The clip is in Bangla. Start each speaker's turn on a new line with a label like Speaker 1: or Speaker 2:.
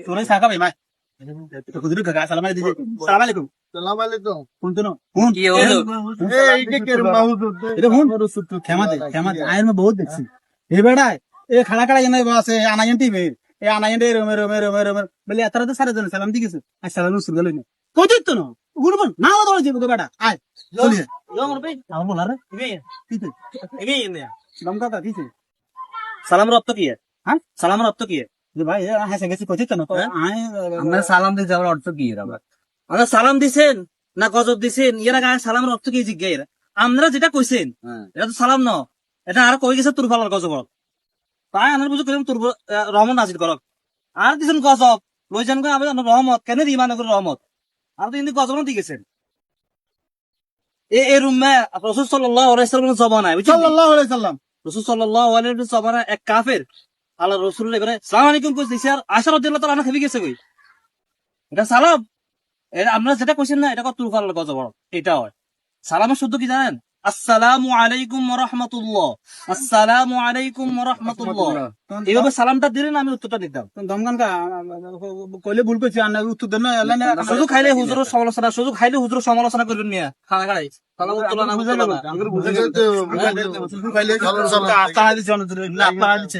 Speaker 1: তোরে সাকা ভাই মাই হুজুর কাকা সালাম আলাইকুম
Speaker 2: সালাম আলাইকুম
Speaker 1: কোন তো কোন
Speaker 3: কি হলো?
Speaker 2: এই যে কেরম হুজুর
Speaker 1: এটা হুন ক্ষমা দে আয়ের মে বহুত দেখছি এ বেড়া এ খাড়া খাড়া এনে বসে আনাইন টিভি এ আনাইন রে রোমে বলে এতরা তো সারা জন সালাম দিকেছে আর সালাম রসুল গেল না কই দিত না গুরবন না ওদর জীব তো বেটা আয় চলি
Speaker 3: জমর ভাই
Speaker 1: আমার বলা রে
Speaker 3: ইবে
Speaker 1: কিতে
Speaker 3: ইবে
Speaker 1: দমকা তা কিতে
Speaker 3: সালামের অর্থ কি?
Speaker 1: হ্যাঁ
Speaker 3: সালামের অর্থ কি?
Speaker 1: যে ভাই হাসে গেছি কই দিত না আয়
Speaker 4: আমরা সালাম দিতে যাওয়ার অর্থ কি এর আবার?
Speaker 3: আমরা সালাম দিছেন না গজব দিছেন এর আগে সালামের অর্থ কি জিজ্ঞেস আমরা যেটা কইছেন এটা তো সালাম ন এটা আর কই গেছে তোর ফালার গজব তাই আমরা বুঝো কইলাম তোর রহমত নাজিল করক আর দিছেন গজব লইছেন কই আমি রহমত কেন দি মানে রহমত আর তো ইনি গজব দি গেছেন এ রুমে রাসূল সাল্লাল্লাহু আলাইহি ওয়াসাল্লামের জবানায় বুঝছেন
Speaker 1: সাল্লাল্লাহু আলাইহি সাল্লাম
Speaker 3: রাসূল সাল্লাল্লাহু আলাইহি ওয়াসাল্লাম জবানায় এক কাফের আল্লাহ রাসূলের এবারে আসসালামু আলাইকুম কইছে আর আয়েশা রাদিয়াল্লাহু তাআলা খেপে গেছে কই এটা সালাম আমরা যেটা কইছেন না এটা কত তুলফার গজব এটা হয় সালামের শুদ্ধ কি জানেন আসসালামু আলাইকুম ওয়া রাহমাতুল্লাহ আসসালামু আলাইকুম ওয়া রাহমাতুল্লাহ এইভাবে সালামটা দিলেন আমি উত্তরটা দিতাম
Speaker 1: দমগান কা কইলে ভুল কইছি আর উত্তর দেন না এলা না
Speaker 3: শুধু খাইলে হুজুরের সমালোচনা করবেন মিয়া খানা খাই সালাম উত্তর না বুঝা
Speaker 2: বুঝে গেছে
Speaker 1: খাইলে আস্তা দিছে না আস্তা দিছে